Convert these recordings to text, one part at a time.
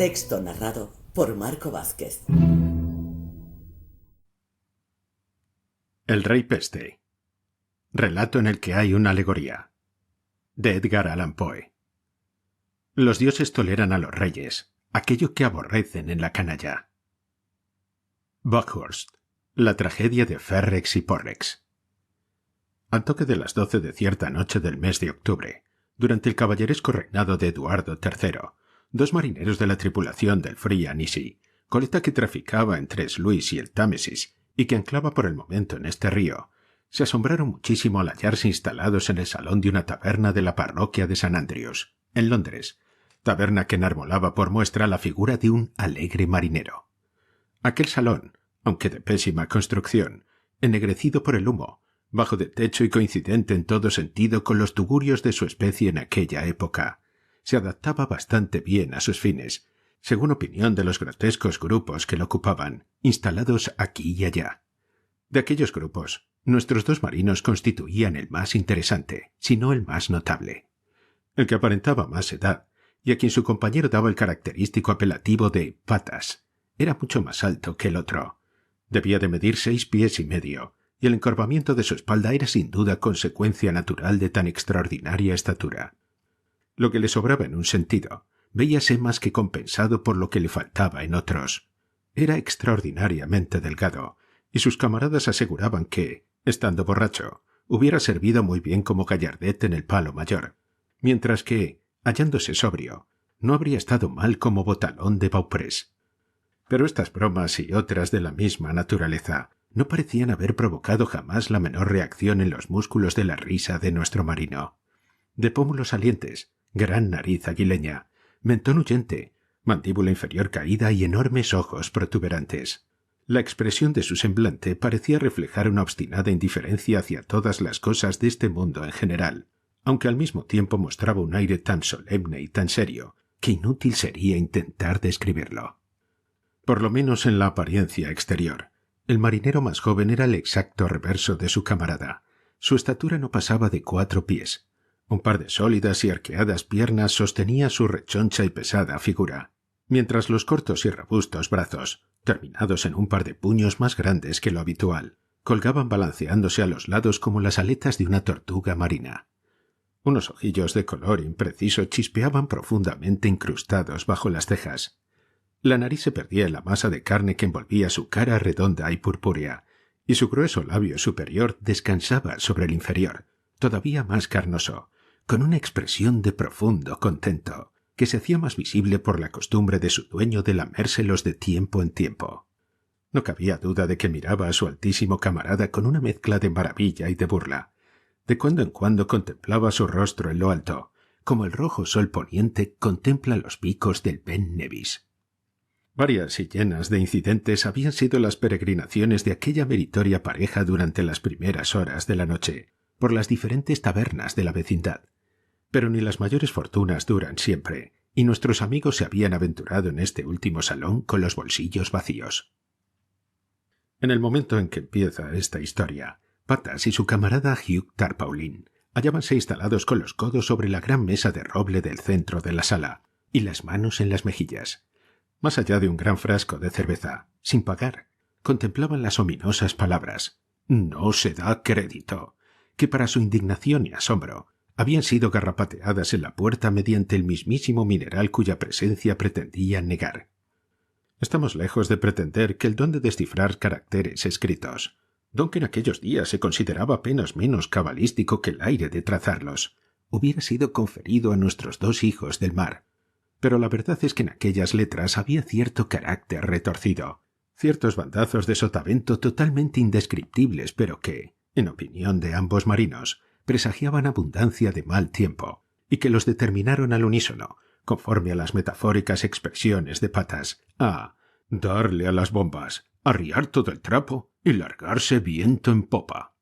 Texto narrado por Marco Vázquez. El Rey Peste. Relato en el que hay una alegoría. De Edgar Allan Poe. Los dioses toleran a los reyes, aquello que aborrecen en la canalla. Buckhurst. La tragedia de Ferrex y Porrex. Al toque de las 12 de cierta noche del mes de octubre, durante el caballeresco reinado de Eduardo III, dos marineros de la tripulación del Free and Easy, goleta que traficaba entre Sluis y el Támesis y que anclaba por el momento en este río, se asombraron muchísimo al hallarse instalados en el salón de una taberna de la parroquia de St. Andrews, en Londres, taberna que enarbolaba por muestra la figura de un alegre marinero. Aquel salón, aunque de pésima construcción, ennegrecido por el humo, bajo de techo y coincidente en todo sentido con los tugurios de su especie en aquella época, se adaptaba bastante bien a sus fines, según opinión de los grotescos grupos que lo ocupaban, instalados aquí y allá. De aquellos grupos, nuestros dos marinos constituían el más interesante, si no el más notable. El que aparentaba más edad, y a quien su compañero daba el característico apelativo de patas, era mucho más alto que el otro. Debía de medir 6 pies y medio, y el encorvamiento de su espalda era sin duda consecuencia natural de tan extraordinaria estatura. Lo que le sobraba en un sentido, veíase más que compensado por lo que le faltaba en otros. Era extraordinariamente delgado, y sus camaradas aseguraban que, estando borracho, hubiera servido muy bien como gallardete en el palo mayor, mientras que, hallándose sobrio, no habría estado mal como botalón de Beauprés. Pero estas bromas y otras de la misma naturaleza no parecían haber provocado jamás la menor reacción en los músculos de la risa de nuestro marino. De pómulos salientes, gran nariz aguileña, mentón huyente, mandíbula inferior caída y enormes ojos protuberantes. La expresión de su semblante parecía reflejar una obstinada indiferencia hacia todas las cosas de este mundo en general, aunque al mismo tiempo mostraba un aire tan solemne y tan serio que inútil sería intentar describirlo. Por lo menos en la apariencia exterior, el marinero más joven era el exacto reverso de su camarada. Su estatura no pasaba de 4 pies. Un par de sólidas y arqueadas piernas sostenía su rechoncha y pesada figura, mientras los cortos y robustos brazos, terminados en un par de puños más grandes que lo habitual, colgaban balanceándose a los lados como las aletas de una tortuga marina. Unos ojillos de color impreciso chispeaban profundamente incrustados bajo las cejas. La nariz se perdía en la masa de carne que envolvía su cara redonda y purpúrea, y su grueso labio superior descansaba sobre el inferior, todavía más carnoso, con una expresión de profundo contento, que se hacía más visible por la costumbre de su dueño de lamérselos de tiempo en tiempo. No cabía duda de que miraba a su altísimo camarada con una mezcla de maravilla y de burla. De cuando en cuando contemplaba su rostro en lo alto, como el rojo sol poniente contempla los picos del Ben Nevis. Varias y llenas de incidentes habían sido las peregrinaciones de aquella meritoria pareja durante las primeras horas de la noche, por las diferentes tabernas de la vecindad. Pero ni las mayores fortunas duran siempre, y nuestros amigos se habían aventurado en este último salón con los bolsillos vacíos. En el momento en que empieza esta historia, Patas y su camarada Hugh Tarpaulin hallábanse instalados con los codos sobre la gran mesa de roble del centro de la sala y las manos en las mejillas. Más allá de un gran frasco de cerveza, sin pagar, contemplaban las ominosas palabras «No se da crédito», que para su indignación y asombro habían sido garrapateadas en la puerta mediante el mismísimo mineral cuya presencia pretendían negar. Estamos lejos de pretender que el don de descifrar caracteres escritos, don que en aquellos días se consideraba apenas menos cabalístico que el aire de trazarlos, hubiera sido conferido a nuestros dos hijos del mar. Pero la verdad es que en aquellas letras había cierto carácter retorcido, ciertos bandazos de sotavento totalmente indescriptibles, pero que, en opinión de ambos marinos, presagiaban abundancia de mal tiempo, y que los determinaron al unísono, conforme a las metafóricas expresiones de Patas, a darle a las bombas, arriar todo el trapo y largarse viento en popa.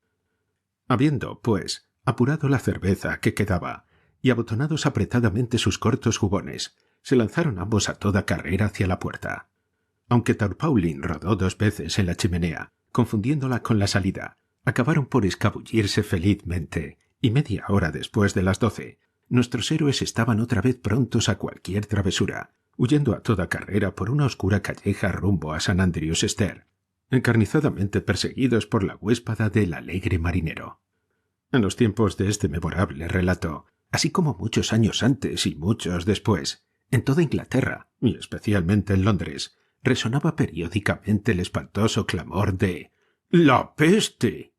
Habiendo, pues, apurado la cerveza que quedaba y abotonados apretadamente sus cortos jubones, se lanzaron ambos a toda carrera hacia la puerta. Aunque Tarpaulin rodó 2 veces en la chimenea, confundiéndola con la salida, acabaron por escabullirse felizmente, y media hora después de las 12, nuestros héroes estaban otra vez prontos a cualquier travesura, huyendo a toda carrera por una oscura calleja rumbo a San Andrews Stair, encarnizadamente perseguidos por la huéspada del alegre marinero. En los tiempos de este memorable relato, así como muchos años antes y muchos después, en toda Inglaterra, y especialmente en Londres, resonaba periódicamente el espantoso clamor de «¡La peste!».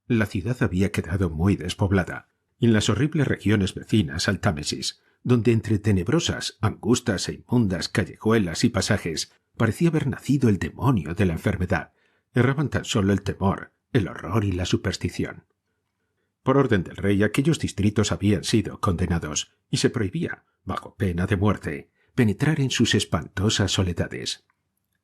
La ciudad había quedado muy despoblada, y en las horribles regiones vecinas al Támesis, donde entre tenebrosas, angustas e inmundas callejuelas y pasajes parecía haber nacido el demonio de la enfermedad, erraban tan solo el temor, el horror y la superstición. Por orden del rey, aquellos distritos habían sido condenados, y se prohibía, bajo pena de muerte, penetrar en sus espantosas soledades.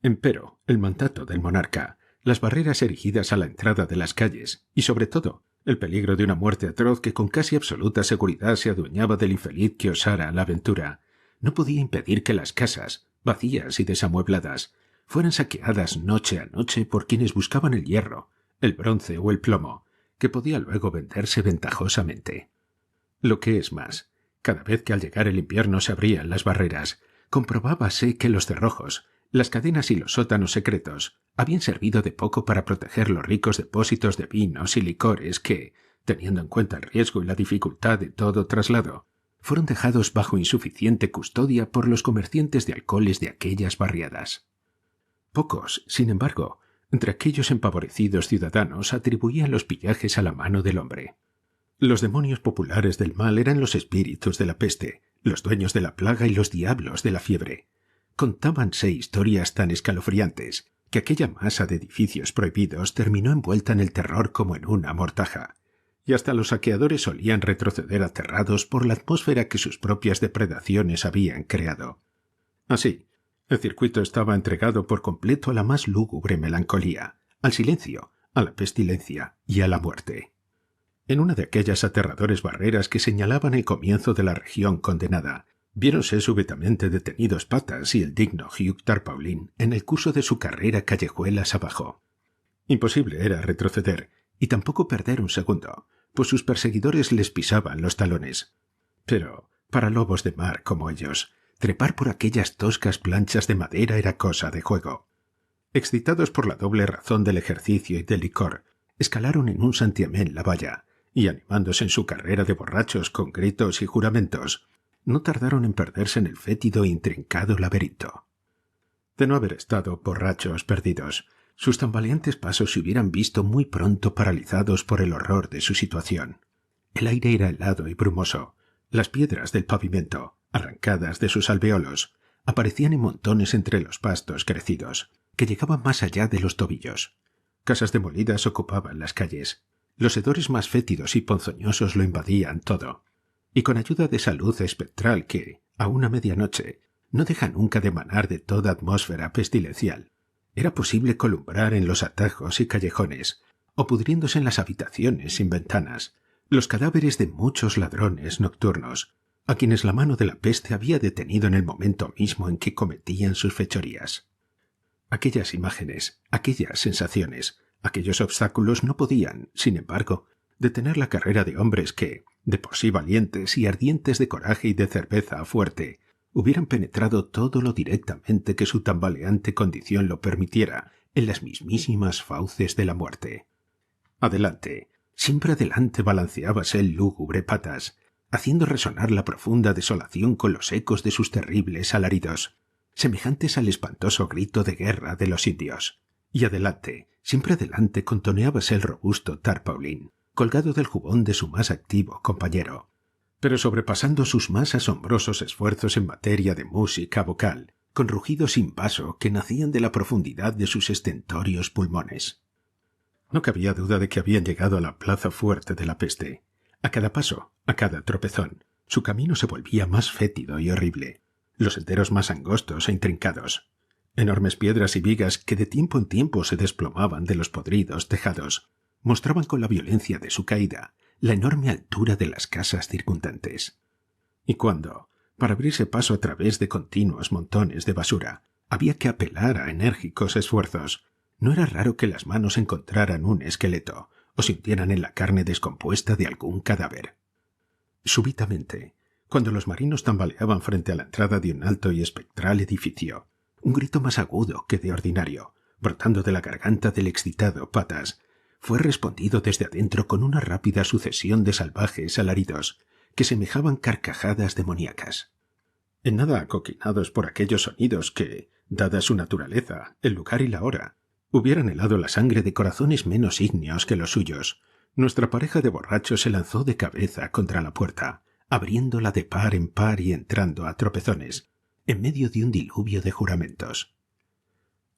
Empero, el mandato del monarca, las barreras erigidas a la entrada de las calles, y sobre todo, el peligro de una muerte atroz que con casi absoluta seguridad se adueñaba del infeliz que osara la aventura, no podía impedir que las casas, vacías y desamuebladas, fueran saqueadas noche a noche por quienes buscaban el hierro, el bronce o el plomo, que podía luego venderse ventajosamente. Lo que es más, cada vez que al llegar el invierno se abrían las barreras, comprobábase que los cerrojos, las cadenas y los sótanos secretos habían servido de poco para proteger los ricos depósitos de vinos y licores que, teniendo en cuenta el riesgo y la dificultad de todo traslado, fueron dejados bajo insuficiente custodia por los comerciantes de alcoholes de aquellas barriadas. Pocos, sin embargo, entre aquellos empavorecidos ciudadanos atribuían los pillajes a la mano del hombre. Los demonios populares del mal eran los espíritus de la peste, los dueños de la plaga y los diablos de la fiebre. Contábanse historias tan escalofriantes que aquella masa de edificios prohibidos terminó envuelta en el terror como en una mortaja, y hasta los saqueadores solían retroceder aterrados por la atmósfera que sus propias depredaciones habían creado. Así, el circuito estaba entregado por completo a la más lúgubre melancolía, al silencio, a la pestilencia y a la muerte. En una de aquellas aterradores barreras que señalaban el comienzo de la región condenada, viéronse súbitamente detenidos Patas y el digno Hugh Tarpaulin en el curso de su carrera callejuelas abajo. Imposible era retroceder, y tampoco perder un segundo, pues sus perseguidores les pisaban los talones. Pero, para lobos de mar como ellos, trepar por aquellas toscas planchas de madera era cosa de juego. Excitados por la doble razón del ejercicio y del licor, escalaron en un santiamén la valla, y animándose en su carrera de borrachos con gritos y juramentos, no tardaron en perderse en el fétido e intrincado laberinto. De no haber estado borrachos perdidos, sus tambaleantes pasos se hubieran visto muy pronto paralizados por el horror de su situación. El aire era helado y brumoso. Las piedras del pavimento, arrancadas de sus alveolos, aparecían en montones entre los pastos crecidos, que llegaban más allá de los tobillos. Casas demolidas ocupaban las calles. Los hedores más fétidos y ponzoñosos lo invadían todo. Y con ayuda de esa luz espectral que, a una medianoche, no deja nunca de emanar de toda atmósfera pestilencial, era posible columbrar en los atajos y callejones, o pudriéndose en las habitaciones sin ventanas, los cadáveres de muchos ladrones nocturnos, a quienes la mano de la peste había detenido en el momento mismo en que cometían sus fechorías. Aquellas imágenes, aquellas sensaciones, aquellos obstáculos no podían, sin embargo, detener la carrera de hombres que, de por sí valientes y ardientes de coraje y de cerveza fuerte, hubieran penetrado todo lo directamente que su tambaleante condición lo permitiera en las mismísimas fauces de la muerte. Adelante, siempre adelante balanceábase el lúgubre Patas, haciendo resonar la profunda desolación con los ecos de sus terribles alaridos, semejantes al espantoso grito de guerra de los indios. Y adelante, siempre adelante contoneábase el robusto Tarpaulin, colgado del jubón de su más activo compañero, pero sobrepasando sus más asombrosos esfuerzos en materia de música vocal, con rugidos sin paso que nacían de la profundidad de sus estentóreos pulmones. No cabía duda de que habían llegado a la plaza fuerte de la peste. A cada paso, a cada tropezón, su camino se volvía más fétido y horrible, los senderos más angostos e intrincados. Enormes piedras y vigas que de tiempo en tiempo se desplomaban de los podridos tejados mostraban con la violencia de su caída la enorme altura de las casas circundantes. Y cuando, para abrirse paso a través de continuos montones de basura, había que apelar a enérgicos esfuerzos, no era raro que las manos encontraran un esqueleto o sintieran en la carne descompuesta de algún cadáver. Súbitamente, cuando los marinos tambaleaban frente a la entrada de un alto y espectral edificio. Un grito más agudo que de ordinario, brotando de la garganta del excitado Patas, fue respondido desde adentro con una rápida sucesión de salvajes alaridos que semejaban carcajadas demoníacas. En nada acoquinados por aquellos sonidos que, dada su naturaleza, el lugar y la hora, hubieran helado la sangre de corazones menos ígneos que los suyos, nuestra pareja de borrachos se lanzó de cabeza contra la puerta, abriéndola de par en par y entrando a tropezones, en medio de un diluvio de juramentos.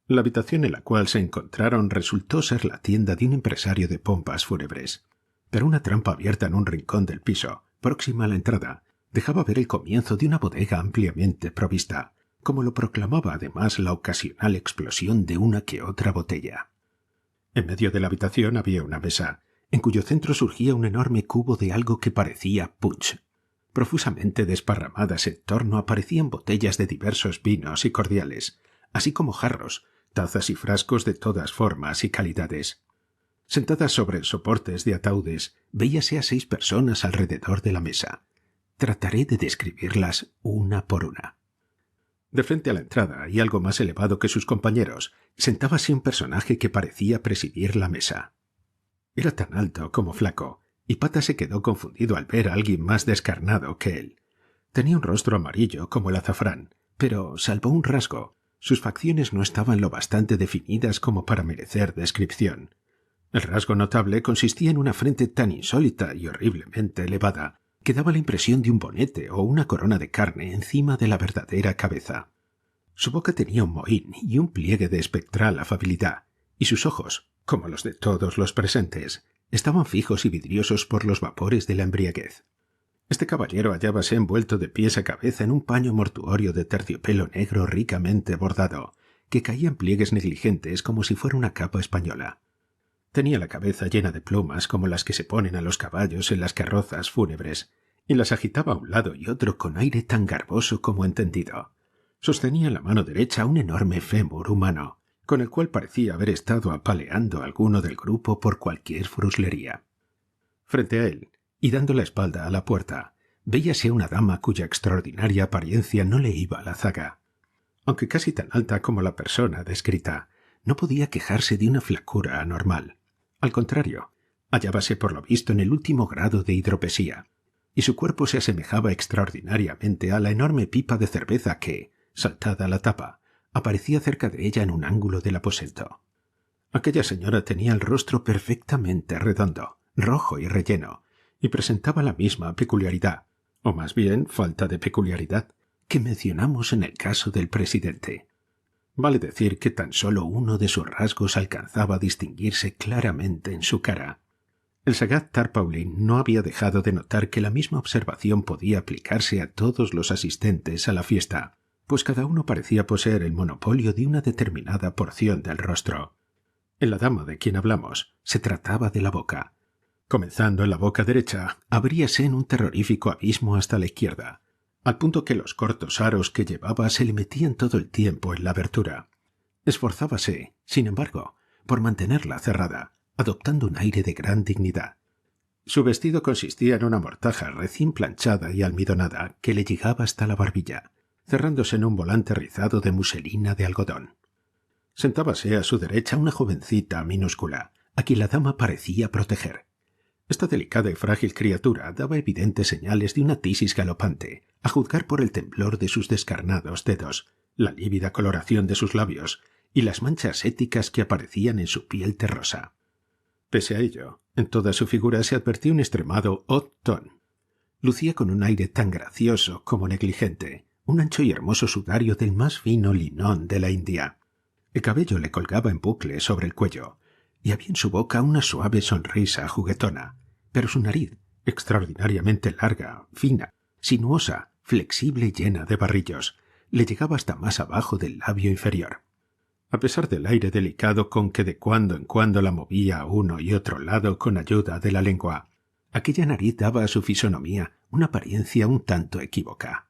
La habitación en la cual se encontraron resultó ser la tienda de un empresario de pompas fúnebres, pero una trampa abierta en un rincón del piso, próxima a la entrada, dejaba ver el comienzo de una bodega ampliamente provista, como lo proclamaba además la ocasional explosión de una que otra botella. En medio de la habitación había una mesa, en cuyo centro surgía un enorme cubo de algo que parecía punch. Profusamente desparramadas en torno aparecían botellas de diversos vinos y cordiales, así como jarros, tazas y frascos de todas formas y calidades. Sentadas sobre soportes de ataúdes, veíase a 6 personas alrededor de la mesa. Trataré de describirlas una por una. De frente a la entrada, y algo más elevado que sus compañeros, sentábase un personaje que parecía presidir la mesa. Era tan alto como flaco, y Patas se quedó confundido al ver a alguien más descarnado que él. Tenía un rostro amarillo como el azafrán, pero, salvo un rasgo, sus facciones no estaban lo bastante definidas como para merecer descripción. El rasgo notable consistía en una frente tan insólita y horriblemente elevada que daba la impresión de un bonete o una corona de carne encima de la verdadera cabeza. Su boca tenía un mohín y un pliegue de espectral afabilidad, y sus ojos, como los de todos los presentes, estaban fijos y vidriosos por los vapores de la embriaguez. Este caballero hallábase envuelto de pies a cabeza en un paño mortuorio de terciopelo negro ricamente bordado, que caía en pliegues negligentes como si fuera una capa española. Tenía la cabeza llena de plumas como las que se ponen a los caballos en las carrozas fúnebres, y las agitaba a un lado y otro con aire tan garboso como entendido. Sostenía en la mano derecha un enorme fémur humano, con el cual parecía haber estado apaleando a alguno del grupo por cualquier fruslería. Frente a él, y dando la espalda a la puerta, veíase a una dama cuya extraordinaria apariencia no le iba a la zaga. Aunque casi tan alta como la persona descrita, no podía quejarse de una flacura anormal. Al contrario, hallábase por lo visto en el último grado de hidropesía, y su cuerpo se asemejaba extraordinariamente a la enorme pipa de cerveza que, saltada la tapa, aparecía cerca de ella en un ángulo del aposento. Aquella señora tenía el rostro perfectamente redondo, rojo y relleno, y presentaba la misma peculiaridad, o más bien falta de peculiaridad, que mencionamos en el caso del presidente. Vale decir que tan solo uno de sus rasgos alcanzaba a distinguirse claramente en su cara. El sagaz Tarpaulin no había dejado de notar que la misma observación podía aplicarse a todos los asistentes a la fiesta, pues cada uno parecía poseer el monopolio de una determinada porción del rostro. En la dama de quien hablamos se trataba de la boca. Comenzando en la boca derecha, abríase en un terrorífico abismo hasta la izquierda, al punto que los cortos aros que llevaba se le metían todo el tiempo en la abertura. Esforzábase, sin embargo, por mantenerla cerrada, adoptando un aire de gran dignidad. Su vestido consistía en una mortaja recién planchada y almidonada que le llegaba hasta la barbilla, cerrándose en un volante rizado de muselina de algodón. Sentábase a su derecha una jovencita minúscula, a quien la dama parecía proteger. Esta delicada y frágil criatura daba evidentes señales de una tisis galopante, a juzgar por el temblor de sus descarnados dedos, la lívida coloración de sus labios y las manchas éticas que aparecían en su piel terrosa. Pese a ello, en toda su figura se advertía un extremado haut ton. Lucía con un aire tan gracioso como negligente, un ancho y hermoso sudario del más fino linón de la India. El cabello le colgaba en bucle sobre el cuello, y había en su boca una suave sonrisa juguetona, pero su nariz, extraordinariamente larga, fina, sinuosa, flexible y llena de barrillos, le llegaba hasta más abajo del labio inferior. A pesar del aire delicado con que de cuando en cuando la movía a uno y otro lado con ayuda de la lengua, aquella nariz daba a su fisonomía una apariencia un tanto equívoca.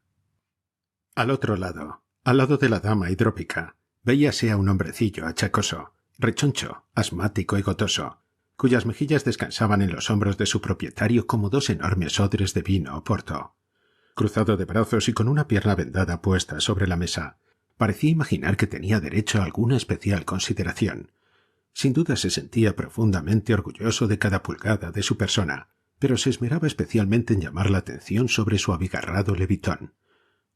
Al otro lado, al lado de la dama hidrópica, veíase a un hombrecillo achacoso, rechoncho, asmático y gotoso, cuyas mejillas descansaban en los hombros de su propietario como 2 enormes odres de vino o porto. cruzado de brazos y con una pierna vendada puesta sobre la mesa. Parecía imaginar que tenía derecho a alguna especial consideración. Sin duda se sentía profundamente orgulloso de cada pulgada de su persona, pero se esmeraba especialmente en llamar la atención sobre su abigarrado levitón.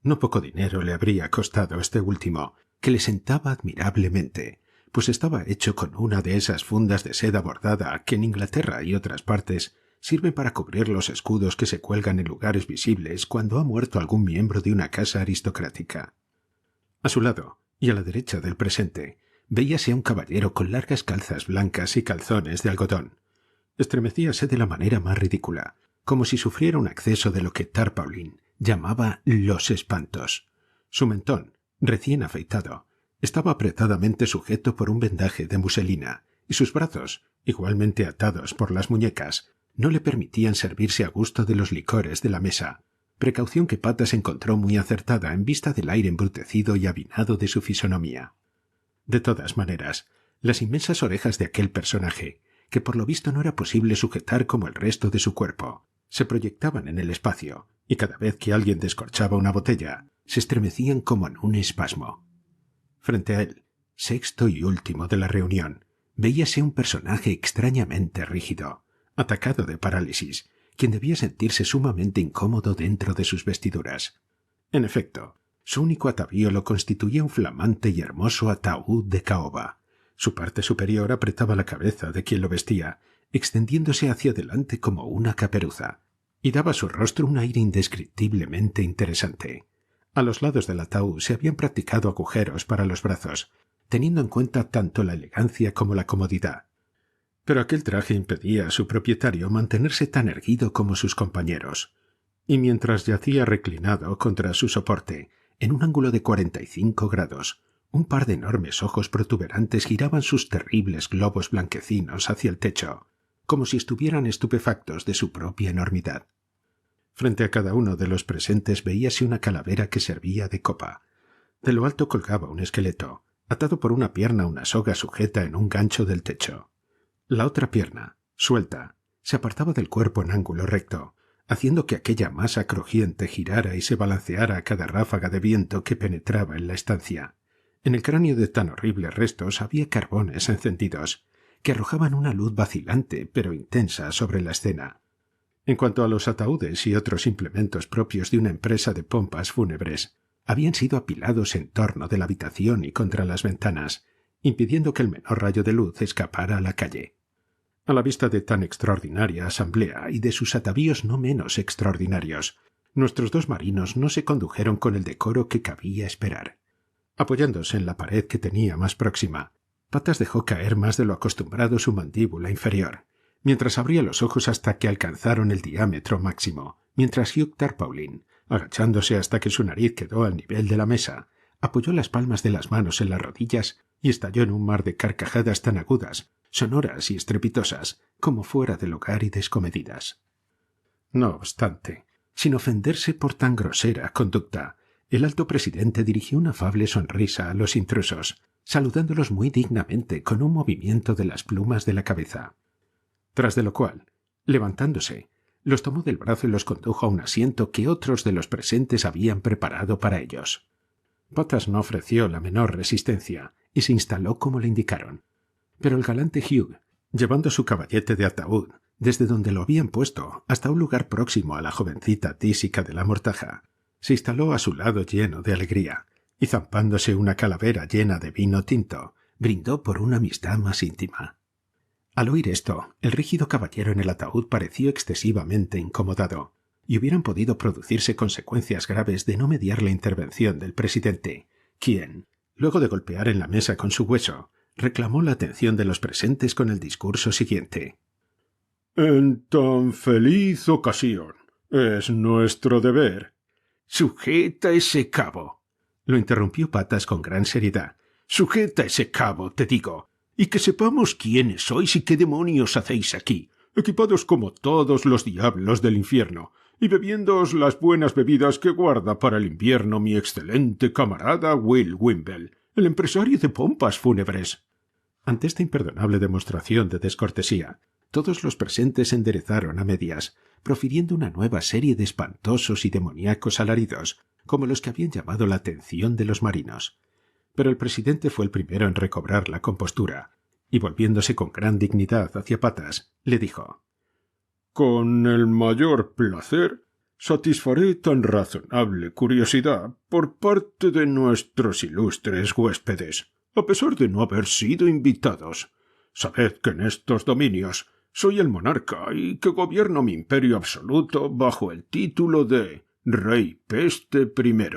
No poco dinero le habría costado este último, que le sentaba admirablemente, pues estaba hecho con una de esas fundas de seda bordada que en Inglaterra y otras partes sirven para cubrir los escudos que se cuelgan en lugares visibles cuando ha muerto algún miembro de una casa aristocrática. A su lado, y a la derecha del presente, veíase a un caballero con largas calzas blancas y calzones de algodón. Estremecíase de la manera más ridícula, como si sufriera un acceso de lo que Tarpaulin llamaba los espantos. Su mentón, recién afeitado, estaba apretadamente sujeto por un vendaje de muselina, y sus brazos, igualmente atados por las muñecas, no le permitían servirse a gusto de los licores de la mesa, precaución que Patas encontró muy acertada en vista del aire embrutecido y avinado de su fisonomía. De todas maneras, las inmensas orejas de aquel personaje, que por lo visto no era posible sujetar como el resto de su cuerpo, se proyectaban en el espacio, y cada vez que alguien descorchaba una botella, se estremecían como en un espasmo. Frente a él, sexto y último de la reunión, veíase un personaje extrañamente rígido, atacado de parálisis, quien debía sentirse sumamente incómodo dentro de sus vestiduras. En efecto, su único atavío lo constituía un flamante y hermoso ataúd de caoba. Su parte superior apretaba la cabeza de quien lo vestía, extendiéndose hacia adelante como una caperuza, y daba a su rostro un aire indescriptiblemente interesante. A los lados del ataúd se habían practicado agujeros para los brazos, teniendo en cuenta tanto la elegancia como la comodidad. Pero aquel traje impedía a su propietario mantenerse tan erguido como sus compañeros, y mientras yacía reclinado contra su soporte, en un ángulo de 45 grados, un par de enormes ojos protuberantes giraban sus terribles globos blanquecinos hacia el techo, como si estuvieran estupefactos de su propia enormidad. Frente a cada uno de los presentes veíase una calavera que servía de copa. De lo alto colgaba un esqueleto, atado por una pierna a una soga sujeta en un gancho del techo. La otra pierna, suelta, se apartaba del cuerpo en ángulo recto, haciendo que aquella masa crujiente girara y se balanceara a cada ráfaga de viento que penetraba en la estancia. En el cráneo de tan horribles restos había carbones encendidos, que arrojaban una luz vacilante pero intensa sobre la escena. En cuanto a los ataúdes y otros implementos propios de una empresa de pompas fúnebres, habían sido apilados en torno de la habitación y contra las ventanas, impidiendo que el menor rayo de luz escapara a la calle. A la vista de tan extraordinaria asamblea y de sus atavíos no menos extraordinarios, nuestros dos marinos no se condujeron con el decoro que cabía esperar. Apoyándose en la pared que tenía más próxima, Patas dejó caer más de lo acostumbrado su mandíbula inferior, mientras abría los ojos hasta que alcanzaron el diámetro máximo, mientras Hugh Tarpaulin, agachándose hasta que su nariz quedó al nivel de la mesa, apoyó las palmas de las manos en las rodillas y estalló en un mar de carcajadas tan agudas, sonoras y estrepitosas, como fuera de lugar y descomedidas. No obstante, sin ofenderse por tan grosera conducta, el alto presidente dirigió una afable sonrisa a los intrusos, saludándolos muy dignamente con un movimiento de las plumas de la cabeza. Tras de lo cual, levantándose, los tomó del brazo y los condujo a un asiento que otros de los presentes habían preparado para ellos. Patas no ofreció la menor resistencia y se instaló como le indicaron. Pero el galante Hugh, llevando su caballete de ataúd desde donde lo habían puesto hasta un lugar próximo a la jovencita tísica de la mortaja, se instaló a su lado lleno de alegría y zampándose una calavera llena de vino tinto, brindó por una amistad más íntima. Al oír esto, el rígido caballero en el ataúd pareció excesivamente incomodado, y hubieran podido producirse consecuencias graves de no mediar la intervención del presidente, quien, luego de golpear en la mesa con su hueso, reclamó la atención de los presentes con el discurso siguiente. «En tan feliz ocasión, es nuestro deber». «Sujeta ese cabo», lo interrumpió Patas con gran seriedad. «Sujeta ese cabo, te digo, y que sepamos quiénes sois y qué demonios hacéis aquí, equipados como todos los diablos del infierno, y bebiéndoos las buenas bebidas que guarda para el invierno mi excelente camarada Will Wimble, el empresario de pompas fúnebres». Ante esta imperdonable demostración de descortesía, todos los presentes se enderezaron a medias, profiriendo una nueva serie de espantosos y demoníacos alaridos, como los que habían llamado la atención de los marinos. Pero el presidente fue el primero en recobrar la compostura, y volviéndose con gran dignidad hacia Patas, le dijo: «Con el mayor placer satisfaré tan razonable curiosidad por parte de nuestros ilustres huéspedes, a pesar de no haber sido invitados. Sabed que en estos dominios soy el monarca y que gobierno mi imperio absoluto bajo el título de Rey Peste I.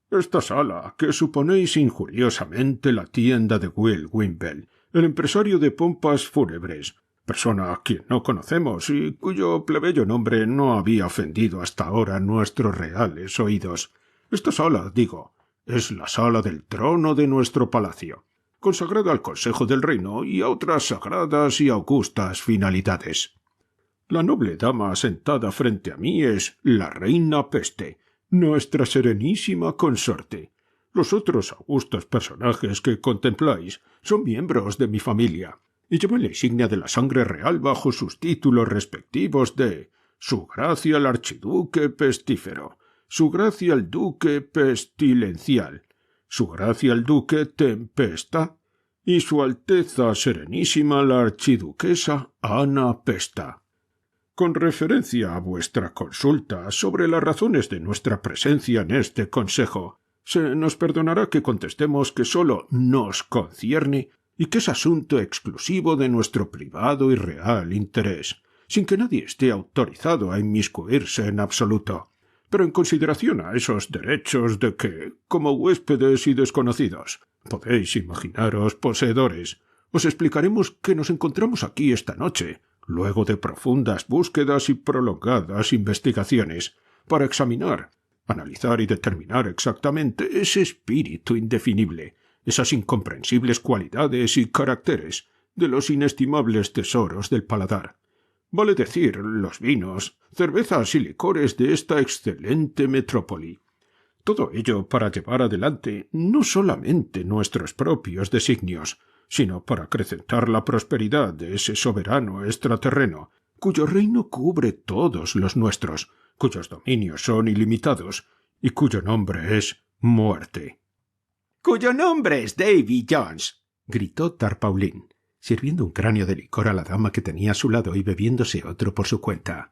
Esta sala, que suponéis injuriosamente la tienda de Will Wimble, el empresario de pompas fúnebres, persona a quien no conocemos y cuyo plebeyo nombre no había ofendido hasta ahora nuestros reales oídos. Esta sala, digo, es la sala del trono de nuestro palacio, consagrada al Consejo del Reino y a otras sagradas y augustas finalidades. La noble dama sentada frente a mí es la reina Peste, nuestra serenísima consorte. Los otros augustos personajes que contempláis son miembros de mi familia, y llevan la insignia de la sangre real bajo sus títulos respectivos de Su Gracia el Archiduque Pestífero, Su Gracia el Duque Pestilencial, Su Gracia el Duque Tempesta y Su Alteza Serenísima la Archiduquesa Ana Pesta. Con referencia a vuestra consulta sobre las razones de nuestra presencia en este consejo, se nos perdonará que contestemos que sólo nos concierne y que es asunto exclusivo de nuestro privado y real interés, sin que nadie esté autorizado a inmiscuirse en absoluto. Pero en consideración a esos derechos de que, como huéspedes y desconocidos, podéis imaginaros poseedores, os explicaremos que nos encontramos aquí esta noche, luego de profundas búsquedas y prolongadas investigaciones, para examinar, analizar y determinar exactamente ese espíritu indefinible, esas incomprensibles cualidades y caracteres de los inestimables tesoros del paladar, vale decir, los vinos, cervezas y licores de esta excelente metrópoli. Todo ello para llevar adelante no solamente nuestros propios designios, sino para acrecentar la prosperidad de ese soberano extraterreno, cuyo reino cubre todos los nuestros, cuyos dominios son ilimitados y cuyo nombre es muerte. —¡Cuyo nombre es Davy Jones! —gritó Tarpaulín, sirviendo un cráneo de licor a la dama que tenía a su lado y bebiéndose otro por su cuenta.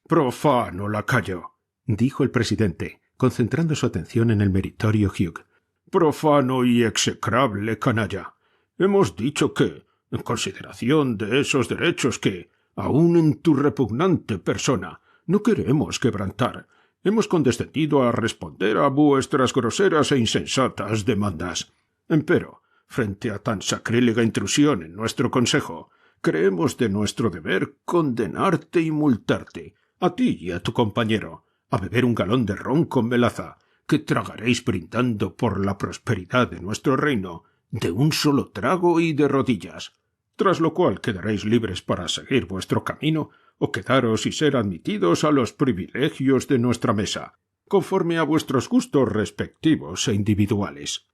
—¡Profano lacayo! —dijo el presidente, concentrando su atención en el meritorio Hugh. —¡Profano y execrable canalla! Hemos dicho que, en consideración de esos derechos que, aun en tu repugnante persona, no queremos quebrantar, hemos condescendido a responder a vuestras groseras e insensatas demandas. Empero, frente a tan sacrílega intrusión en nuestro consejo, creemos de nuestro deber condenarte y multarte, a ti y a tu compañero, a beber un galón de ron con melaza, que tragaréis brindando por la prosperidad de nuestro reino, de un solo trago y de rodillas, tras lo cual quedaréis libres para seguir vuestro camino o quedaros y ser admitidos a los privilegios de nuestra mesa, conforme a vuestros gustos respectivos e individuales.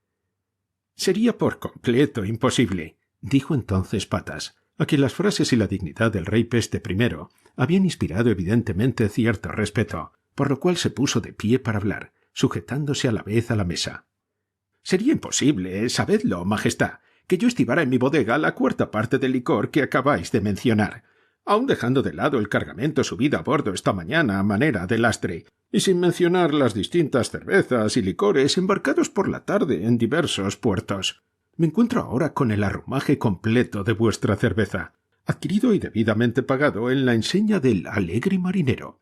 —Sería por completo imposible —dijo entonces Patas, a quien las frases y la dignidad del rey Peste I habían inspirado evidentemente cierto respeto, por lo cual se puso de pie para hablar, sujetándose a la vez a la mesa. —Sería imposible, sabedlo, majestad, que yo estivara en mi bodega la cuarta parte del licor que acabáis de mencionar, aun dejando de lado el cargamento subido a bordo esta mañana a manera de lastre, y sin mencionar las distintas cervezas y licores embarcados por la tarde en diversos puertos. Me encuentro ahora con el arrumaje completo de vuestra cerveza, adquirido y debidamente pagado en la enseña del Alegre Marinero.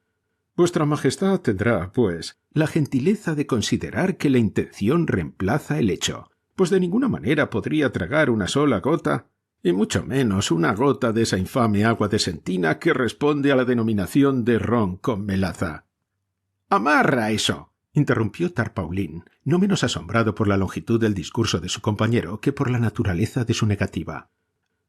Vuestra Majestad tendrá, pues, la gentileza de considerar que la intención reemplaza el hecho, pues de ninguna manera podría tragar una sola gota, y mucho menos una gota de esa infame agua de sentina que responde a la denominación de ron con melaza. —¡Amarra eso! —interrumpió Tarpaulín, no menos asombrado por la longitud del discurso de su compañero que por la naturaleza de su negativa.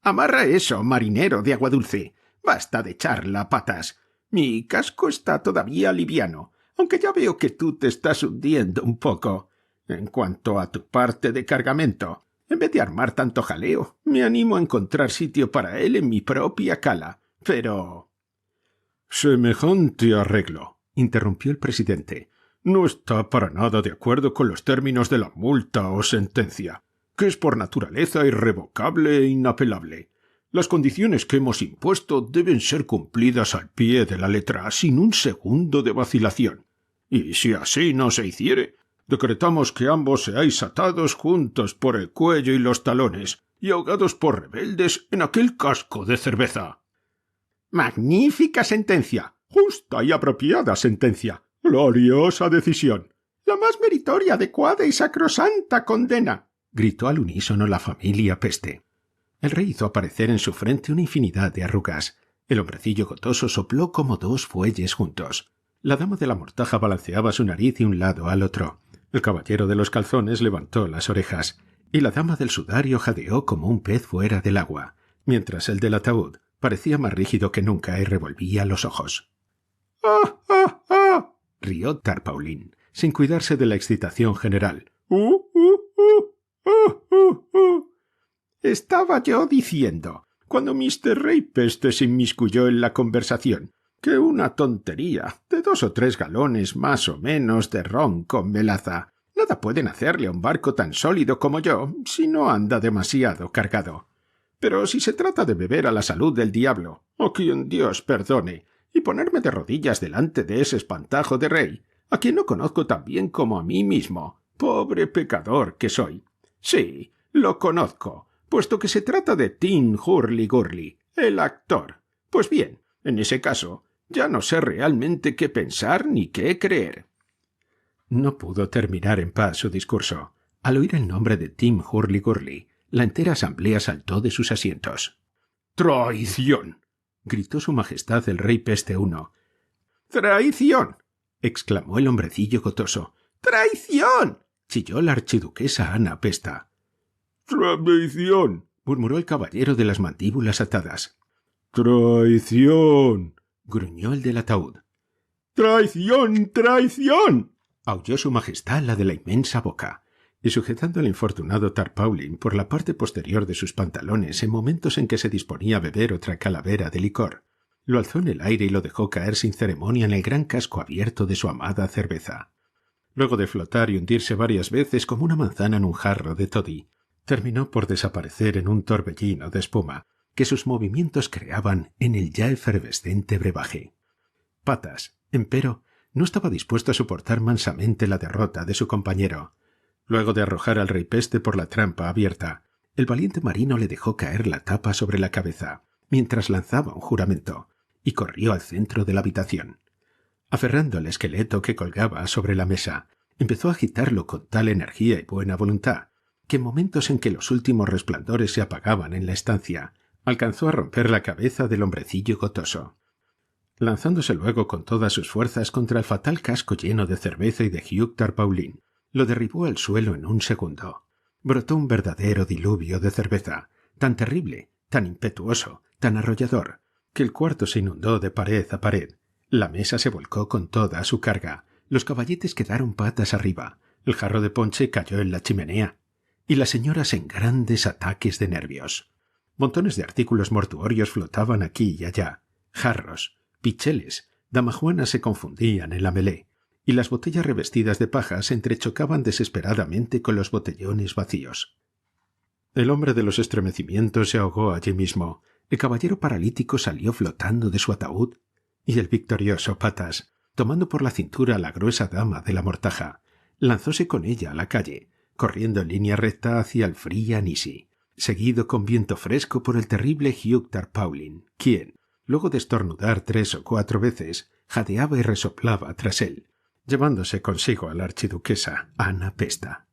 —¡Amarra eso, marinero de agua dulce! ¡Basta de charla, Patas! Mi casco está todavía liviano, aunque ya veo que tú te estás hundiendo un poco. En cuanto a tu parte de cargamento, En vez de armar tanto jaleo, me animo a encontrar sitio para él en mi propia cala. Pero... Semejante arreglo, interrumpió el presidente, no está para nada de acuerdo con los términos de la multa o sentencia, que es por naturaleza irrevocable e inapelable. Las condiciones que hemos impuesto deben ser cumplidas al pie de la letra, sin un segundo de vacilación. Y si así no se hiciere, decretamos que ambos seáis atados juntos por el cuello y los talones y ahogados por rebeldes en aquel casco de cerveza. ¡Magnífica sentencia! Justa y apropiada sentencia. Gloriosa decisión. La más meritoria, adecuada y sacrosanta condena, gritó al unísono la familia Peste. El rey hizo aparecer en su frente una infinidad de arrugas. El hombrecillo gotoso sopló como dos fuelles juntos. La dama de la mortaja balanceaba su nariz de un lado al otro. El caballero de los calzones levantó las orejas, y la dama del sudario jadeó como un pez fuera del agua, mientras el del ataúd parecía más rígido que nunca y revolvía los ojos. ¡Ah, ah, ah! Rió Tarpaulín, sin cuidarse de la excitación general. Estaba yo diciendo, cuando Mr. Rey Peste se inmiscuyó en la conversación, que una tontería de 2 o 3 galones más o menos de ron con melaza nada pueden hacerle a un barco tan sólido como yo si no anda demasiado cargado. Pero si se trata de beber a la salud del diablo, o quien Dios perdone, y ponerme de rodillas delante de ese espantajo de rey, a quien no conozco tan bien como a mí mismo, pobre pecador que soy. Sí, lo conozco, puesto que se trata de Tim Hurley-Gurley, el actor. Pues bien, en ese caso, ya no sé realmente qué pensar ni qué creer. No pudo terminar en paz su discurso. Al oír el nombre de Tim Hurley-Gurley, la entera asamblea saltó de sus asientos. ¡Traición!, gritó su majestad el rey Peste I. ¡Traición!, exclamó el hombrecillo gotoso. ¡Traición!, chilló la archiduquesa Ana Pesta. ¡Traición!, murmuró el caballero de las mandíbulas atadas. ¡Traición!, gruñó el del ataúd. ¡Traición! ¡Traición!, aulló su majestad la de la inmensa boca, y sujetando al infortunado Tarpaulin por la parte posterior de sus pantalones en momentos en que se disponía a beber otra calavera de licor, lo alzó en el aire y lo dejó caer sin ceremonia en el gran casco abierto de su amada cerveza. Luego de flotar y hundirse varias veces como una manzana en un jarro de toddy, terminó por desaparecer en un torbellino de espuma que sus movimientos creaban en el ya efervescente brebaje. Patas, empero, no estaba dispuesto a soportar mansamente la derrota de su compañero. Luego de arrojar al rey Peste por la trampa abierta, el valiente marino le dejó caer la tapa sobre la cabeza, mientras lanzaba un juramento, y corrió al centro de la habitación. Aferrando el esqueleto que colgaba sobre la mesa, empezó a agitarlo con tal energía y buena voluntad, que en momentos en que los últimos resplandores se apagaban en la estancia, alcanzó a romper la cabeza del hombrecillo gotoso. Lanzándose luego con todas sus fuerzas contra el fatal casco lleno de cerveza y de Hugh Tarpaulin, lo derribó al suelo en un segundo. Brotó un verdadero diluvio de cerveza, tan terrible, tan impetuoso, tan arrollador, que el cuarto se inundó de pared a pared. La mesa se volcó con toda su carga, los caballetes quedaron patas arriba, el jarro de ponche cayó en la chimenea, y las señoras en grandes ataques de nervios. Montones de artículos mortuorios flotaban aquí y allá, jarros, picheles, damajuanas se confundían en la melé, y las botellas revestidas de paja se entrechocaban desesperadamente con los botellones vacíos. El hombre de los estremecimientos se ahogó allí mismo, el caballero paralítico salió flotando de su ataúd, y el victorioso Patas, tomando por la cintura a la gruesa dama de la mortaja, lanzóse con ella a la calle, corriendo en línea recta hacia el Free and Easy, seguido con viento fresco por el terrible Hugh Tarpaulin, quien, luego de estornudar 3 o 4 veces, jadeaba y resoplaba tras él, llevándose consigo a la archiduquesa Ana Pesta.